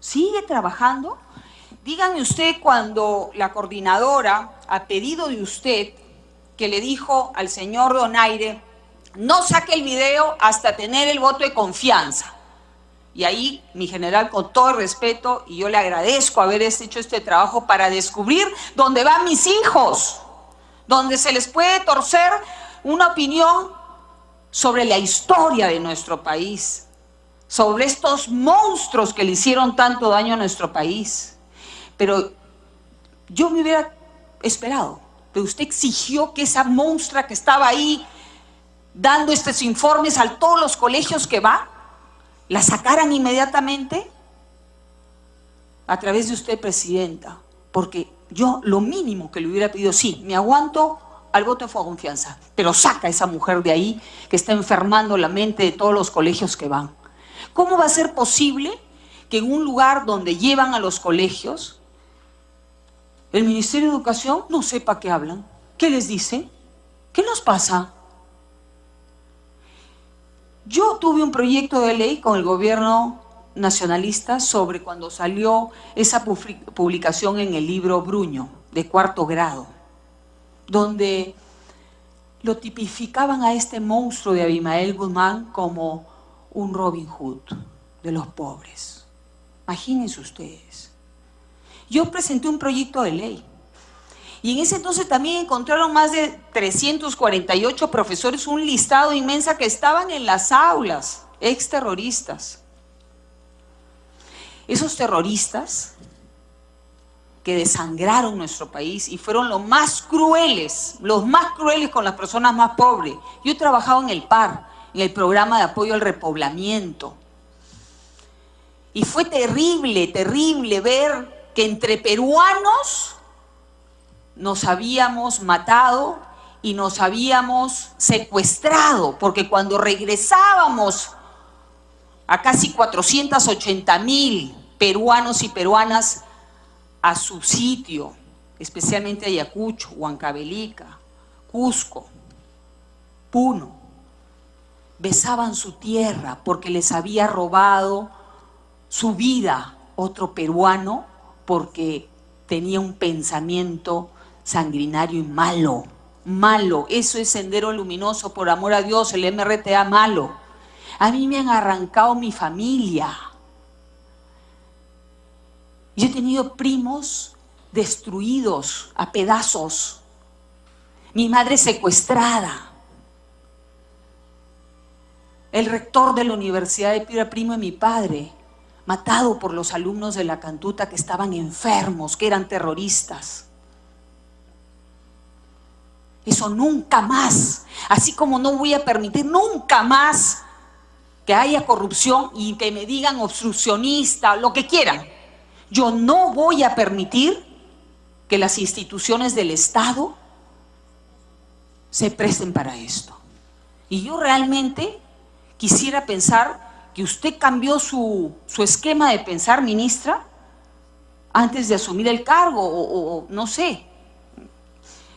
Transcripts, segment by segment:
¿Sigue trabajando? Dígame usted cuando la coordinadora, a pedido de usted, que le dijo al señor Donaire, no saque el video hasta tener el voto de confianza. Y ahí, mi general, con todo el respeto, y yo le agradezco haber hecho este trabajo para descubrir dónde van mis hijos, donde se les puede torcer una opinión sobre la historia de nuestro país, sobre estos monstruos que le hicieron tanto daño a nuestro país. Pero yo me hubiera esperado, pero usted exigió que esa monstrua que estaba ahí dando estos informes a todos los colegios que va, la sacaran inmediatamente a través de usted, presidenta, porque yo lo mínimo que le hubiera pedido, sí, me aguanto al voto de confianza, pero saca a esa mujer de ahí que está enfermando la mente de todos los colegios que van. ¿Cómo va a ser posible que en un lugar donde llevan a los colegios, el Ministerio de Educación no sepa qué hablan? ¿Qué les dice? ¿Qué nos pasa? Yo tuve un proyecto de ley con el gobierno nacionalista sobre cuando salió esa publicación en el libro Bruño, de 4º grado, donde lo tipificaban a este monstruo de Abimael Guzmán como un Robin Hood de los pobres. Imagínense ustedes. Yo presenté un proyecto de ley y en ese entonces también encontraron más de 348 profesores, un listado inmenso que estaban en las aulas, exterroristas. Esos terroristas que desangraron nuestro país y fueron los más crueles con las personas más pobres. Yo he trabajado en el PAR, en el programa de apoyo al repoblamiento. Y fue terrible, terrible ver que entre peruanos nos habíamos matado y nos habíamos secuestrado, porque cuando regresábamos a casi 480,000 peruanos y peruanas a su sitio, especialmente Ayacucho, Huancavelica, Cusco, Puno, besaban su tierra porque les había robado su vida otro peruano porque tenía un pensamiento sanguinario y malo, malo. Eso es Sendero Luminoso, por amor a Dios, el MRTA malo. A mí me han arrancado mi familia. Yo he tenido primos destruidos a pedazos, mi madre secuestrada, el rector de la Universidad de Piura, primo de mi padre, matado por los alumnos de la Cantuta que estaban enfermos, que eran terroristas. Eso nunca más, así como no voy a permitir nunca más que haya corrupción y que me digan obstruccionista, lo que quieran. Yo no voy a permitir que las instituciones del Estado se presten para esto. Y yo realmente quisiera pensar que usted cambió su esquema de pensar, ministra, antes de asumir el cargo, o no sé.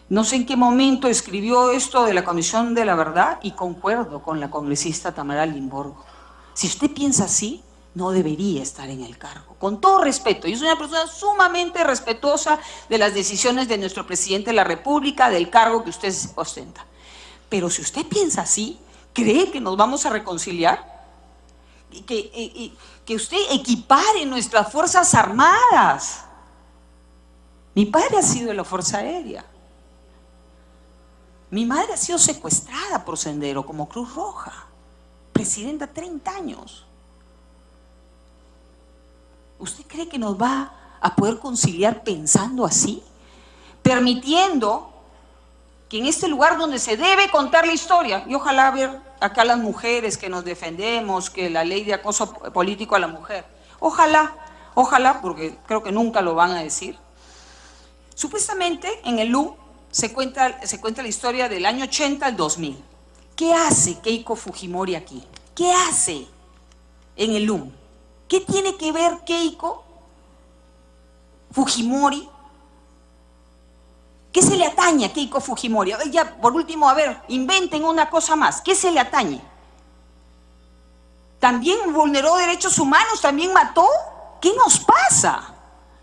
No sé en qué momento escribió esto de la Comisión de la Verdad y concuerdo con la congresista Tamara Limborgo. Si usted piensa así, no debería estar en el cargo. Con todo respeto, yo soy una persona sumamente respetuosa de las decisiones de nuestro presidente de la República, del cargo que usted ostenta. Pero si usted piensa así, ¿cree que nos vamos a reconciliar? Que usted equipare nuestras Fuerzas Armadas. Mi padre ha sido de la Fuerza Aérea. Mi madre ha sido secuestrada por Sendero como Cruz Roja. Presidenta, 30 años. ¿Usted cree que nos va a poder conciliar pensando así? Permitiendo que en este lugar donde se debe contar la historia, y ojalá ver acá las mujeres que nos defendemos, que la ley de acoso político a la mujer, ojalá, porque creo que nunca lo van a decir. Supuestamente en el LUM se cuenta la historia del año 80 al 2000. ¿Qué hace Keiko Fujimori aquí? ¿Qué hace en el LUM? ¿Qué tiene que ver Keiko Fujimori? ¿Qué se le atañe a Keiko Fujimori? Ya, por último, a ver, inventen una cosa más. ¿Qué se le atañe? ¿También vulneró derechos humanos? ¿También mató? ¿Qué nos pasa?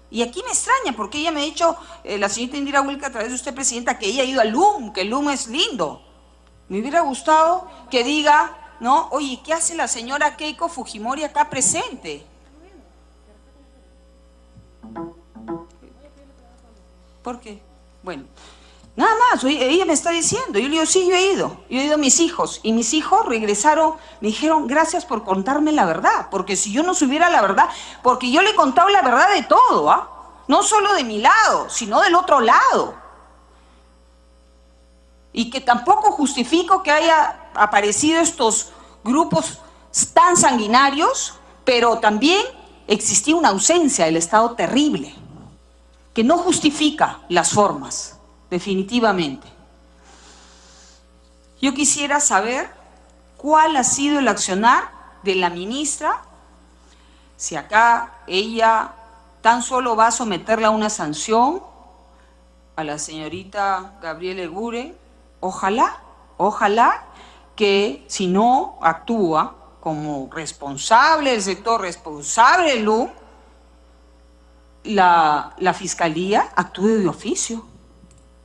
Y aquí me extraña, porque ella me ha dicho, la señorita Indira Wilca, a través de usted, presidenta, que ella ha ido al LUM, que el LUM es lindo. Me hubiera gustado que diga, ¿no? Oye, ¿qué hace la señora Keiko Fujimori acá presente? ¿Por qué? Bueno, nada más, ella me está diciendo. Yo le digo, sí, yo he ido a mis hijos. Y mis hijos regresaron, me dijeron, gracias por contarme la verdad. Porque si yo no supiera la verdad, porque yo le he contado la verdad de todo, ¿ah? No solo de mi lado, sino del otro lado. Y que tampoco justifico que haya aparecido estos grupos tan sanguinarios, pero también existía una ausencia del Estado terrible, que no justifica las formas, definitivamente. Yo quisiera saber cuál ha sido el accionar de la ministra, si acá ella tan solo va a someterla a una sanción a la señorita Gabriela Eguren. Ojalá que si no actúa como responsable del sector, responsable del LUM, la Fiscalía actúe de oficio,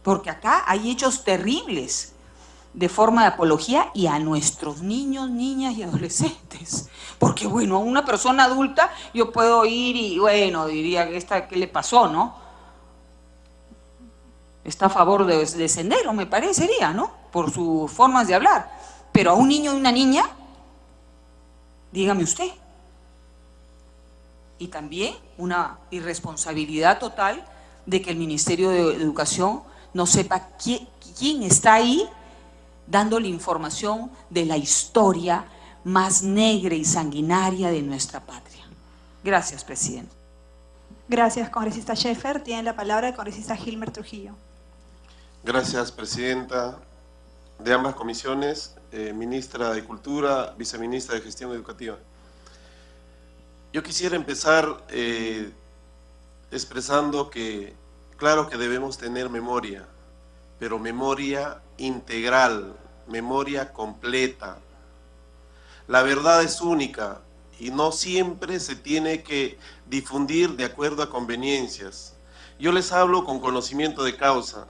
porque acá hay hechos terribles de forma de apología y a nuestros niños, niñas y adolescentes. Porque bueno, a una persona adulta yo puedo ir y bueno, diría que ¿qué le pasó, no? Está a favor de Sendero, me parecería, ¿no? Por sus formas de hablar. Pero a un niño y una niña, dígame usted. Y también una irresponsabilidad total de que el Ministerio de Educación no sepa quién está ahí dándole información de la historia más negra y sanguinaria de nuestra patria. Gracias, presidente. Gracias, congresista Scheffer. Tiene la palabra el congresista Gilmer Trujillo. Gracias, presidenta de ambas comisiones, ministra de Cultura, viceministra de Gestión Educativa. Yo quisiera empezar expresando que, claro que debemos tener memoria, pero memoria integral, memoria completa. La verdad es única y no siempre se tiene que difundir de acuerdo a conveniencias. Yo les hablo con conocimiento de causa.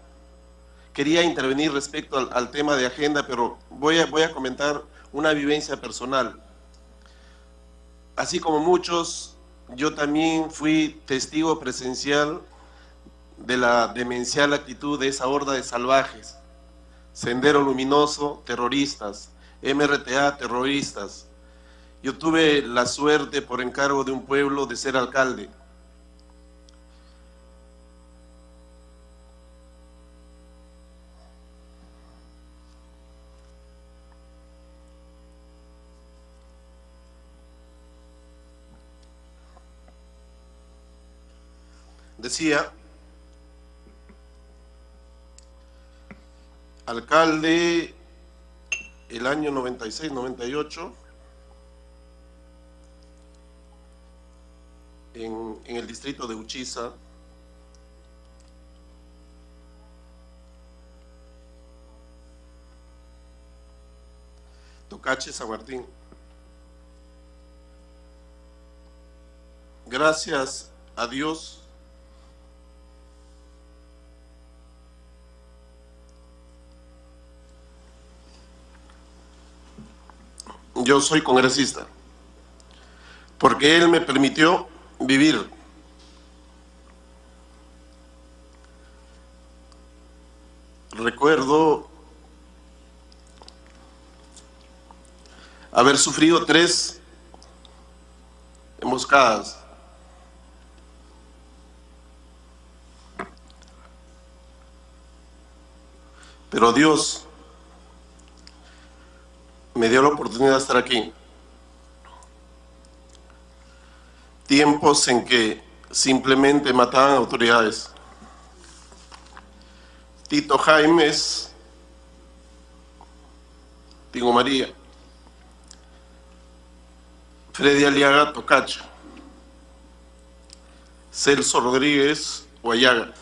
Quería intervenir respecto al tema de agenda, pero voy a comentar una vivencia personal. Así como muchos, yo también fui testigo presencial de la demencial actitud de esa horda de salvajes. Sendero Luminoso, terroristas. MRTA, terroristas. Yo tuve la suerte, por encargo de un pueblo, de ser alcalde. Decía, alcalde el año 96, 98, en el distrito de Uchiza, Tocache, San Martín. Gracias a Dios, yo soy congresista, porque Él me permitió vivir. Recuerdo haber sufrido 3 emboscadas. Pero Dios me dio la oportunidad de estar aquí. Tiempos en que simplemente mataban autoridades. Tito Jaimes, Tingo María, Freddy Aliaga, Tocacha, Celso Rodríguez, Guayaga.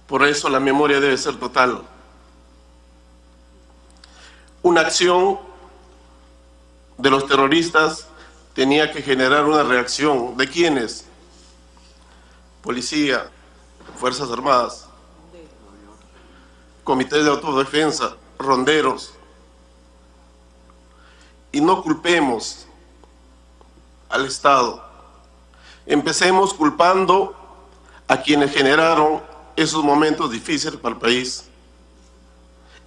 Por eso la memoria debe ser total. Una acción de los terroristas tenía que generar una reacción. ¿De quiénes? Policía, Fuerzas Armadas, comités de autodefensa, ronderos. Y no culpemos al Estado. Empecemos culpando a quienes generaron esos momentos difíciles para el país.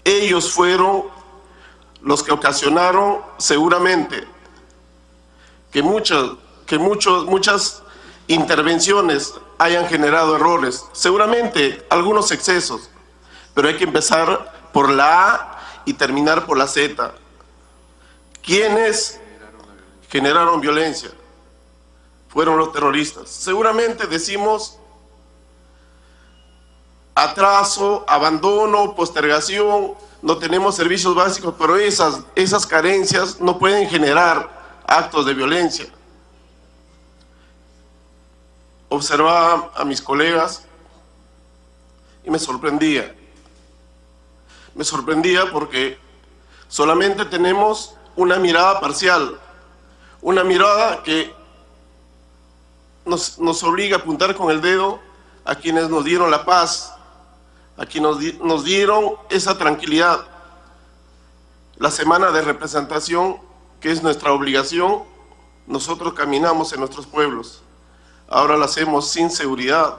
Ellos fueron los que ocasionaron seguramente que muchas intervenciones hayan generado errores, seguramente algunos excesos, pero hay que empezar por la A y terminar por la Z. ¿Quiénes generaron violencia? Fueron los terroristas. Seguramente decimos atraso, abandono, postergación, no tenemos servicios básicos, pero esas carencias no pueden generar actos de violencia. Observaba a mis colegas y me sorprendía. Me sorprendía porque solamente tenemos una mirada parcial, una mirada que nos obliga a apuntar con el dedo a quienes nos dieron la paz, a quienes nos dieron esa tranquilidad. La semana de representación, que es nuestra obligación, nosotros caminamos en nuestros pueblos. Ahora lo hacemos sin seguridad,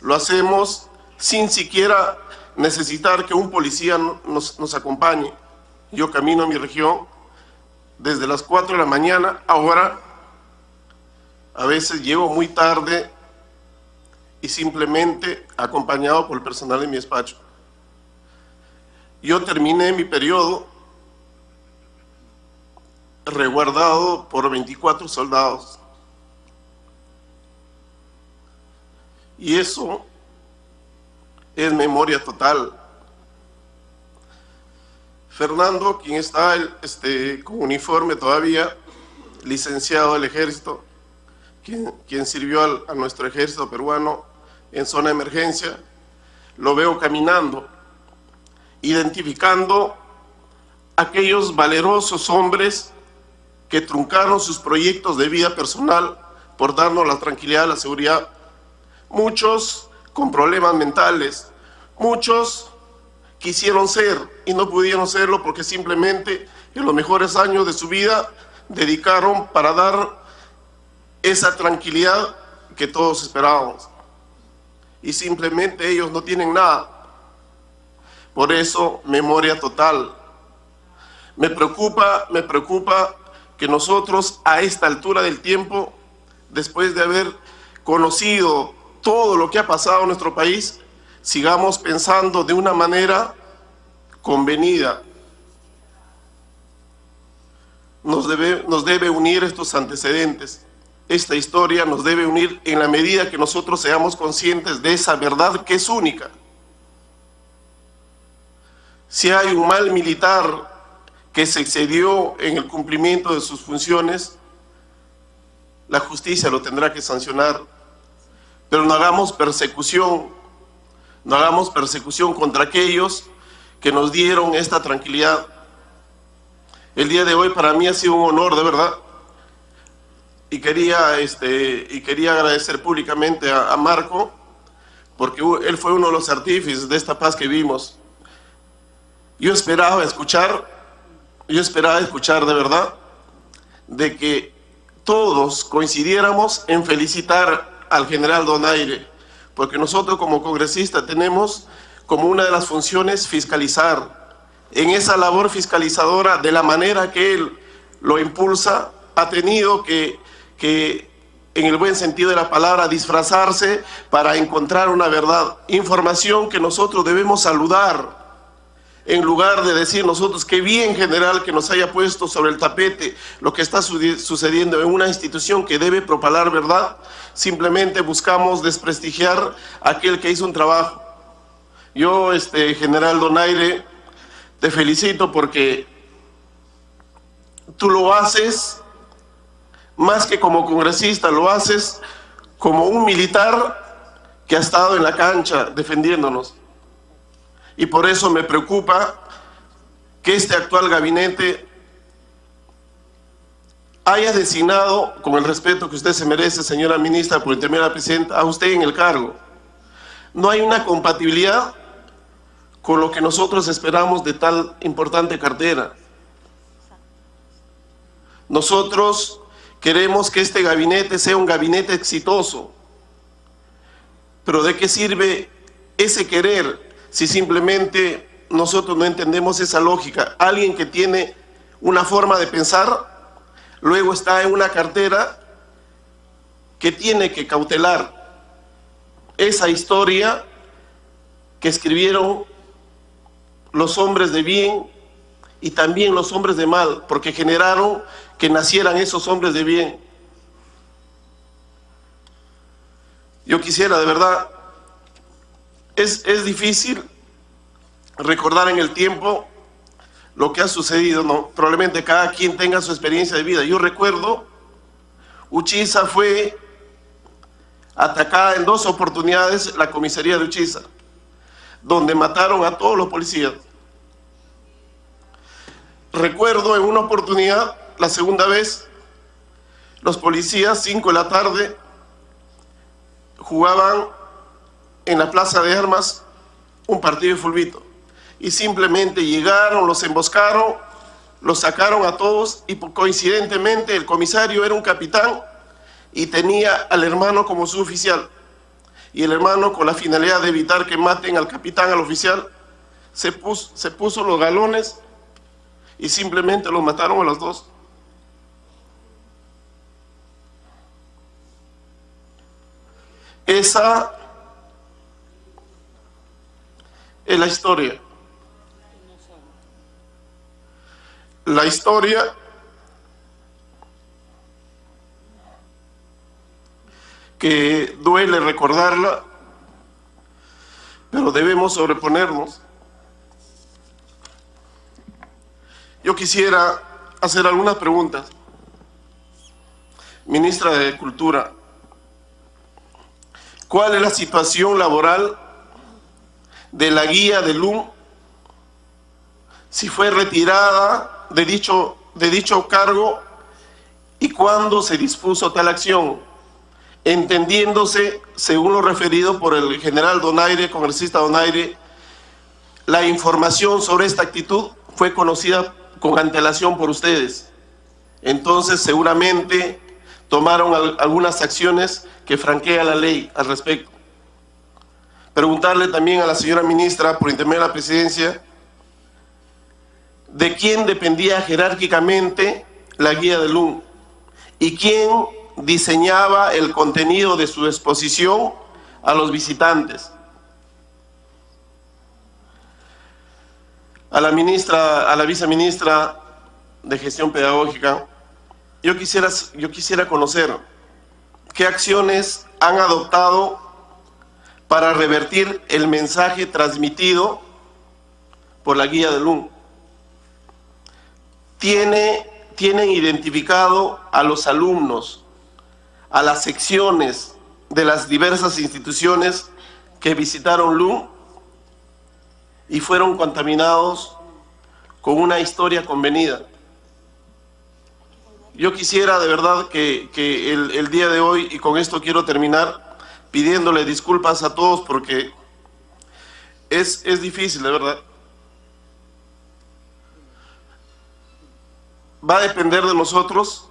lo hacemos sin siquiera necesitar que un policía nos acompañe. Yo camino a mi región desde las 4 de la mañana, ahora a veces llego muy tarde y simplemente acompañado por el personal de mi despacho. Yo terminé mi periodo resguardado por 24 soldados. Y eso es memoria total. Fernando, quien está con uniforme todavía, licenciado del ejército, quien sirvió a nuestro ejército peruano en zona de emergencia, lo veo caminando, identificando aquellos valerosos hombres que truncaron sus proyectos de vida personal por darnos la tranquilidad, la seguridad. Muchos con problemas mentales, muchos quisieron ser y no pudieron serlo porque simplemente en los mejores años de su vida dedicaron para dar esa tranquilidad que todos esperábamos. Y simplemente ellos no tienen nada. Por eso, memoria total. Me preocupa que nosotros a esta altura del tiempo, después de haber conocido todo lo que ha pasado en nuestro país, sigamos pensando de una manera convenida. Nos debe unir estos antecedentes. Esta historia nos debe unir en la medida que nosotros seamos conscientes de esa verdad que es única. Si hay un mal militar que se excedió en el cumplimiento de sus funciones, la justicia lo tendrá que sancionar. Pero no hagamos persecución contra aquellos que nos dieron esta tranquilidad. El día de hoy para mí ha sido un honor, de verdad. Y quería agradecer públicamente a Marco, porque él fue uno de los artífices de esta paz que vimos. Yo esperaba escuchar de verdad, de que todos coincidiéramos en felicitar al general Donaire, porque nosotros como congresistas tenemos como una de las funciones fiscalizar. En esa labor fiscalizadora, de la manera que él lo impulsa, ha tenido que en el buen sentido de la palabra, disfrazarse para encontrar una verdad. Información que nosotros debemos saludar, en lugar de decir nosotros qué bien, general, que nos haya puesto sobre el tapete lo que está sucediendo en una institución que debe propalar verdad. Simplemente buscamos desprestigiar a aquel que hizo un trabajo. Yo, general Donaire, te felicito porque tú lo haces más que como congresista, lo haces como un militar que ha estado en la cancha defendiéndonos. Y por eso me preocupa que este actual gabinete haya designado, con el respeto que usted se merece, señora ministra, por intermedio de la presidenta, a usted en el cargo. No hay una compatibilidad con lo que nosotros esperamos de tal importante cartera. Nosotros queremos que este gabinete sea un gabinete exitoso, pero ¿de qué sirve ese querer si simplemente nosotros no entendemos esa lógica? Alguien que tiene una forma de pensar, luego está en una cartera que tiene que cautelar esa historia que escribieron los hombres de bien y también los hombres de mal, porque generaron que nacieran esos hombres de bien. Yo quisiera, de verdad, es difícil recordar en el tiempo lo que ha sucedido, ¿no? Probablemente cada quien tenga su experiencia de vida. Yo recuerdo, Uchiza fue atacada en 2 oportunidades, la comisaría de Uchiza, donde mataron a todos los policías. Recuerdo en una oportunidad, la segunda vez, los policías, 5 de la tarde, jugaban en la plaza de armas un partido de fulbito. Y simplemente llegaron, los emboscaron, los sacaron a todos y coincidentemente el comisario era un capitán y tenía al hermano como su oficial. Y el hermano, con la finalidad de evitar que maten al capitán, al oficial, se puso los galones y simplemente los mataron a los dos. Esa es la historia. La historia que duele recordarla, pero debemos sobreponernos. Yo quisiera hacer algunas preguntas. Ministra de Cultura, ¿cuál es la situación laboral de la guía de LUM? Si fue retirada de dicho cargo y cuándo se dispuso tal acción, entendiéndose, según lo referido por el general Donaire, congresista Donaire, la información sobre esta actitud fue conocida con antelación por ustedes. Entonces seguramente tomaron algunas acciones que franquea la ley al respecto. Preguntarle también a la señora ministra, por intermedio de la presidencia, de quién dependía jerárquicamente la guía de LUM y quién diseñaba el contenido de su exposición a los visitantes. A la viceministra de Gestión Pedagógica, yo quisiera conocer qué acciones han adoptado para revertir el mensaje transmitido por la guía de LUM. Tienen identificado a los alumnos, a las secciones de las diversas instituciones que visitaron LUM y fueron contaminados con una historia convenida. Yo quisiera de verdad que el día de hoy, y con esto quiero terminar, pidiéndole disculpas a todos porque es difícil, de verdad. Va a depender de nosotros,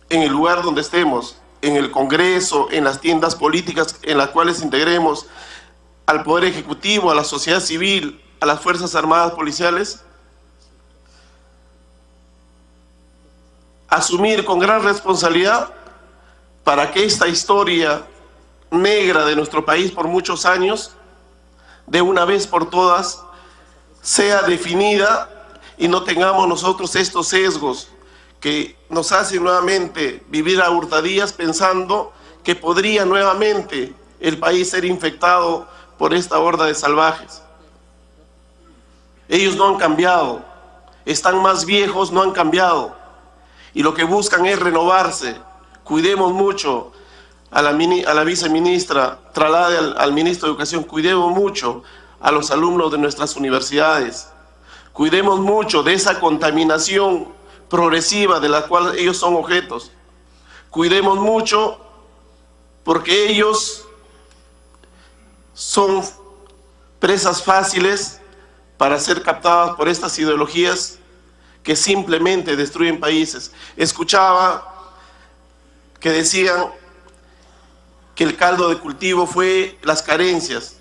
en el lugar donde estemos, en el Congreso, en las tiendas políticas en las cuales integremos, al Poder Ejecutivo, a la sociedad civil, a las Fuerzas Armadas Policiales, asumir con gran responsabilidad para que esta historia negra de nuestro país por muchos años, de una vez por todas, sea definida y no tengamos nosotros estos sesgos que nos hacen nuevamente vivir a hurtadillas pensando que podría nuevamente el país ser infectado por esta horda de salvajes. Ellos no han cambiado, están más viejos, no han cambiado, y lo que buscan es renovarse. Cuidemos mucho a la viceministra, traslade al ministro de Educación, cuidemos mucho a los alumnos de nuestras universidades, cuidemos mucho de esa contaminación progresiva de la cual ellos son objetos. Cuidemos mucho porque ellos son presas fáciles para ser captadas por estas ideologías que simplemente destruyen países. Escuchaba que decían que el caldo de cultivo fue las carencias.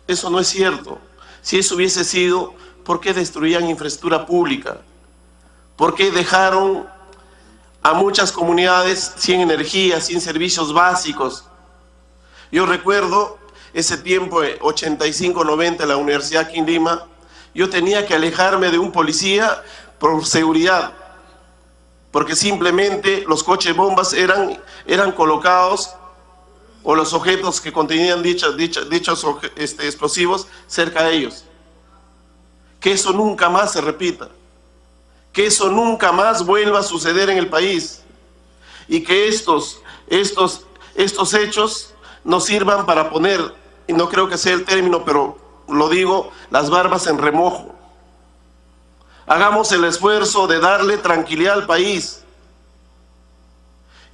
Eso no es cierto. Si eso hubiese sido, ¿por qué destruían infraestructura pública? ¿Por qué dejaron a muchas comunidades sin energía, sin servicios básicos? Yo recuerdo ese tiempo, 85-90, en la universidad aquí en Lima, yo tenía que alejarme de un policía por seguridad, porque simplemente los coches bombas eran colocados, o los objetos que contenían dichos explosivos cerca de ellos. Que eso nunca más se repita, que eso nunca más vuelva a suceder en el país, y que estos hechos nos sirvan para poner, y no creo que sea el término, pero lo digo, las barbas en remojo. Hagamos el esfuerzo de darle tranquilidad al país,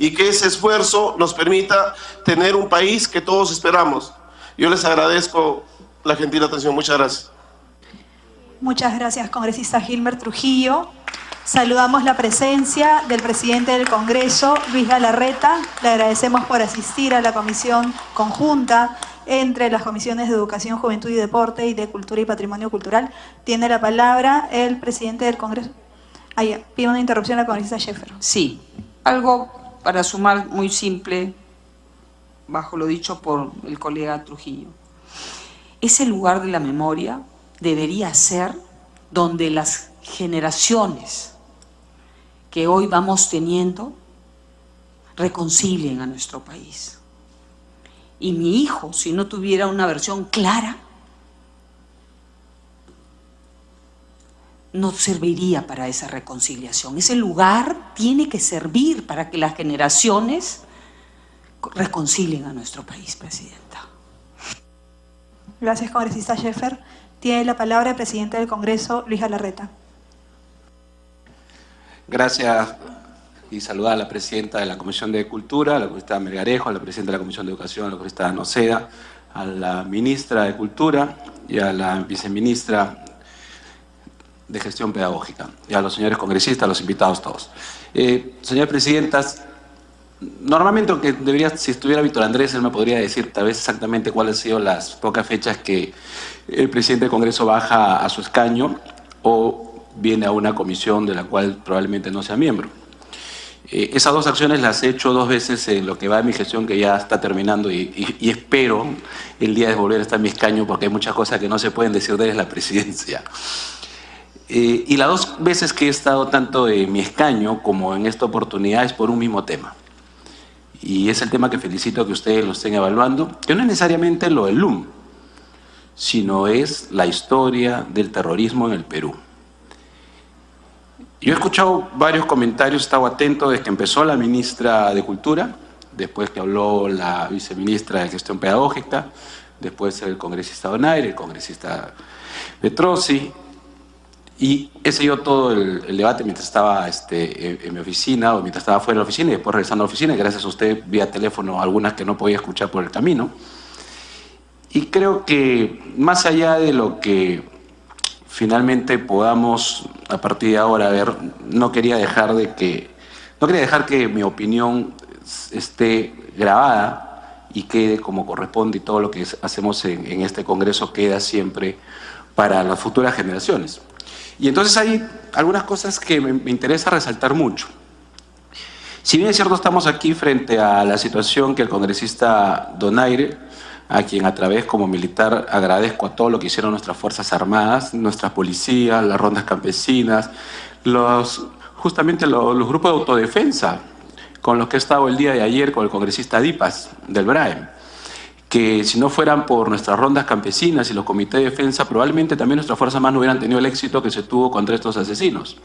y que ese esfuerzo nos permita tener un país que todos esperamos. Yo les agradezco la gentil atención. Muchas gracias. Muchas gracias, congresista Gilmer Trujillo. Saludamos la presencia del presidente del Congreso, Luis Galarreta. Le agradecemos por asistir a la comisión conjunta entre las comisiones de Educación, Juventud y Deporte y de Cultura y Patrimonio Cultural. Tiene la palabra el presidente del Congreso. Pido una interrupción a la congresista Scheffer. Sí, algo para sumar muy simple, bajo lo dicho por el colega Trujillo. Ese lugar de la memoria debería ser donde las generaciones que hoy vamos teniendo reconcilien a nuestro país. Y mi hijo, si no tuviera una versión clara, no serviría para esa reconciliación. Ese lugar tiene que servir para que las generaciones reconcilien a nuestro país, presidenta. Gracias, congresista Scheffer. Tiene la palabra el presidente del Congreso, Luis Galarreta. Gracias, y saludar a la presidenta de la Comisión de Cultura, a la congresista Melgarejo, a la presidenta de la Comisión de Educación, a la congresista Noceda, a la ministra de Cultura y a la viceministra de Gestión Pedagógica, y a los señores congresistas, a los invitados todos. Señoras presidentas, normalmente, aunque debería, si estuviera Víctor Andrés, él me podría decir tal vez exactamente cuáles han sido las pocas fechas que el presidente del Congreso baja a su escaño o viene a una comisión de la cual probablemente no sea miembro. Esas dos acciones las he hecho 2 veces en lo que va de mi gestión, que ya está terminando, y espero el día de volver a estar en mi escaño, porque hay muchas cosas que no se pueden decir de la presidencia. Y las 2 veces que he estado tanto en mi escaño como en esta oportunidad es por un mismo tema. Y es el tema que felicito que ustedes lo estén evaluando, que no es necesariamente lo del LUM, sino es la historia del terrorismo en el Perú. Yo he escuchado varios comentarios, he estado atento desde que empezó la ministra de Cultura, después que habló la viceministra de Gestión Pedagógica, después el congresista Donaire, el congresista Petrosi, y he seguido todo el debate mientras estaba en mi oficina o mientras estaba fuera de la oficina y después regresando a la oficina, y gracias a usted vía teléfono algunas que no podía escuchar por el camino. Y creo que más allá de lo que finalmente podamos a partir de ahora ver, no quería dejar que mi opinión esté grabada y quede como corresponde, y todo lo que hacemos en este Congreso queda siempre para las futuras generaciones. Y entonces hay algunas cosas que me interesa resaltar mucho. Si bien es cierto, estamos aquí frente a la situación que el congresista Donaire, a quien a través como militar agradezco a todo lo que hicieron nuestras Fuerzas Armadas, nuestras policías, las rondas campesinas, justamente los grupos de autodefensa con los que he estado el día de ayer con el congresista Dipas del BRAEM, que si no fueran por nuestras rondas campesinas y los comités de defensa, probablemente también nuestras Fuerzas Armadas no hubieran tenido el éxito que se tuvo contra estos asesinos.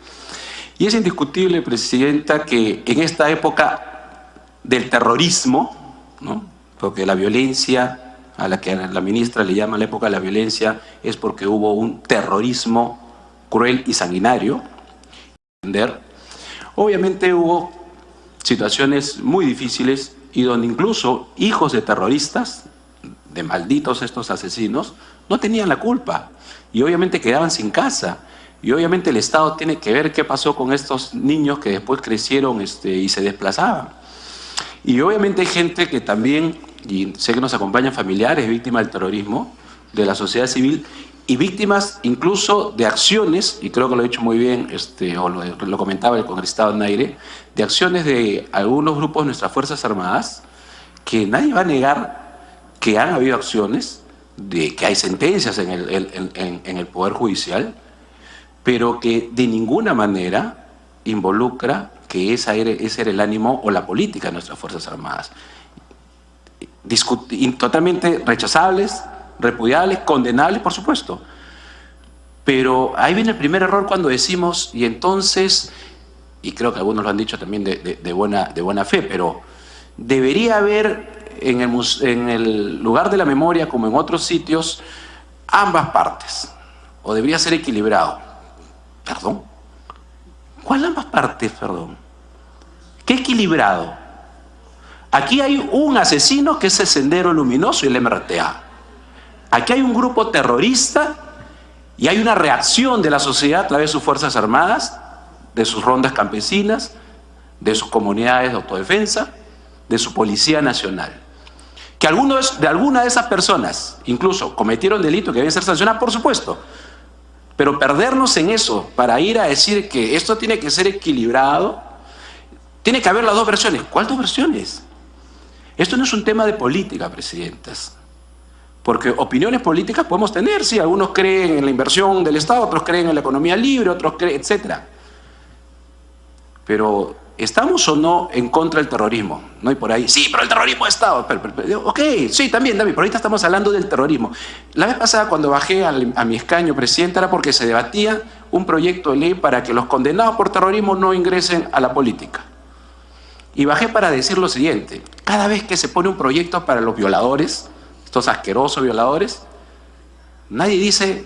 Y es indiscutible, presidenta, que en esta época del terrorismo, ¿no?, porque la violencia a la que la ministra le llama la época de la violencia es porque hubo un terrorismo cruel y sanguinario, Obviamente hubo situaciones muy difíciles y donde incluso hijos de terroristas, de malditos estos asesinos, no tenían la culpa y obviamente quedaban sin casa. Y obviamente el Estado tiene que ver qué pasó con estos niños que después crecieron y se desplazaban. Y obviamente hay gente que también, y sé que nos acompañan familiares víctimas del terrorismo, de la sociedad civil, y víctimas incluso de acciones, y creo que lo he dicho muy bien, o lo comentaba el congresista Donaire, de acciones de algunos grupos de nuestras Fuerzas Armadas, que nadie va a negar que han habido acciones, de que hay sentencias en el Poder Judicial, pero que de ninguna manera involucra que ese era el ánimo o la política de nuestras Fuerzas Armadas. Totalmente rechazables, repudiables, condenables, por supuesto. Pero ahí viene el primer error cuando decimos, y entonces, y creo que algunos lo han dicho también de buena fe, pero debería haber en el lugar de la memoria, como en otros sitios, ambas partes, o debería ser equilibrado. ¿Perdón? ¿Cuál ambas partes, perdón? ¿Qué equilibrado? Aquí hay un asesino que es el Sendero Luminoso y el MRTA. Aquí hay un grupo terrorista y hay una reacción de la sociedad a través de sus Fuerzas Armadas, de sus rondas campesinas, de sus comunidades de autodefensa, de su Policía Nacional. Que de alguna de esas personas incluso cometieron delitos que deben ser sancionados, por supuesto. Pero perdernos en eso para ir a decir que esto tiene que ser equilibrado, tiene que haber las dos versiones. ¿Cuál dos versiones? Esto no es un tema de política, presidentas. Porque opiniones políticas podemos tener, sí, algunos creen en la inversión del Estado, otros creen en la economía libre, otros creen, etc. Pero, ¿estamos o no en contra del terrorismo? No hay por ahí, sí, pero el terrorismo es Estado. Ok, sí, también, pero ahorita estamos hablando del terrorismo. La vez pasada cuando bajé a mi escaño, presidenta, era porque se debatía un proyecto de ley para que los condenados por terrorismo no ingresen a la política. Y bajé para decir lo siguiente: cada vez que se pone un proyecto para los violadores, estos asquerosos violadores, nadie dice,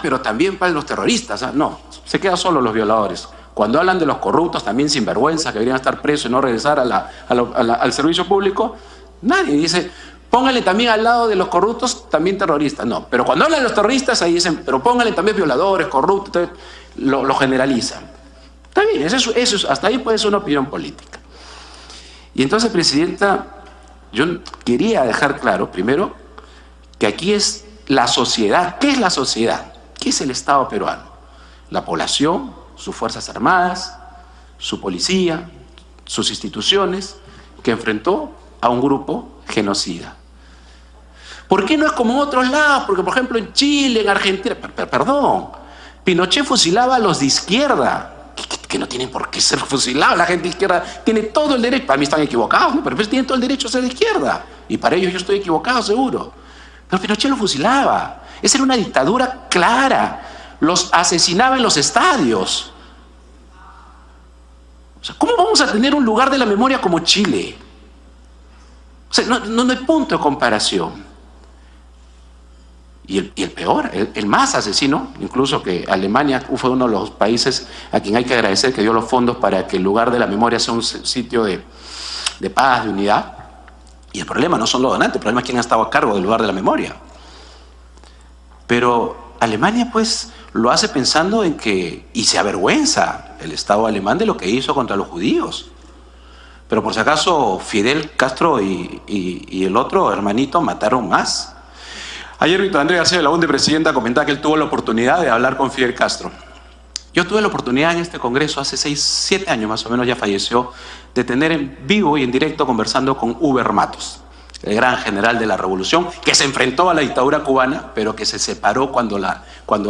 pero también para los terroristas. No, se quedan solo los violadores. Cuando hablan de los corruptos, también sinvergüenza, que deberían estar presos y no regresar al servicio público, nadie dice, póngale también al lado de los corruptos, también terroristas. No, pero cuando hablan de los terroristas, ahí dicen, pero póngale también violadores, corruptos, lo generalizan. Está bien, eso hasta ahí puede ser una opinión política. Y entonces, presidenta, yo quería dejar claro, primero, que aquí es la sociedad. ¿Qué es la sociedad? ¿Qué es el Estado peruano? La población, sus Fuerzas Armadas, su policía, sus instituciones, que enfrentó a un grupo genocida. ¿Por qué no es como en otros lados? Porque, por ejemplo, en Chile, en Argentina, perdón, Pinochet fusilaba a los de izquierda, que no tienen por qué ser fusilados. La gente de izquierda tiene todo el derecho, para mí están equivocados, ¿no? Pero tienen todo el derecho a ser de izquierda, y para ellos yo estoy equivocado, seguro. Pero Pinochet lo fusilaba. Esa era una dictadura clara. Los asesinaba en los estadios. O sea, ¿cómo vamos a tener un lugar de la memoria como Chile? O sea, no hay punto de comparación. Y el peor, el más asesino, incluso que Alemania fue uno de los países a quien hay que agradecer que dio los fondos para que el lugar de la memoria sea un sitio de paz, de unidad. Y el problema no son los donantes, el problema es quién ha estado a cargo del lugar de la memoria. Pero Alemania pues lo hace pensando en que, y se avergüenza el Estado alemán de lo que hizo contra los judíos. Pero por si acaso Fidel Castro y el otro hermanito mataron más. Ayer Víctor Andrés García de la UNDE, presidenta, comentaba que él tuvo la oportunidad de hablar con Fidel Castro. Yo tuve la oportunidad en este congreso, hace 7 años más o menos, ya falleció, de tener en vivo y en directo conversando con Uber Matos, el gran general de la revolución, que se enfrentó a la dictadura cubana, pero que se separó cuando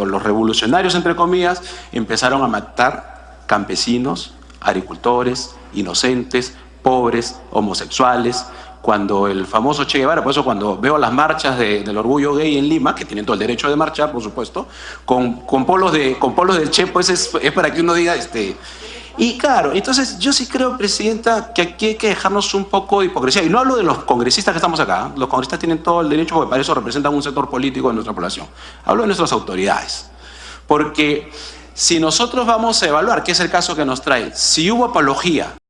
los revolucionarios, entre comillas, empezaron a matar campesinos, agricultores, inocentes, pobres, homosexuales. Cuando el famoso Che Guevara, por eso cuando veo las marchas del orgullo gay en Lima, que tienen todo el derecho de marchar, por supuesto, con polos del Che, pues es para que uno diga, Y claro, entonces yo sí creo, presidenta, que aquí hay que dejarnos un poco de hipocresía. Y no hablo de los congresistas que estamos acá, los congresistas tienen todo el derecho porque para eso representan un sector político de nuestra población. Hablo de nuestras autoridades. Porque Si nosotros vamos a evaluar, que es el caso que nos trae, si hubo apología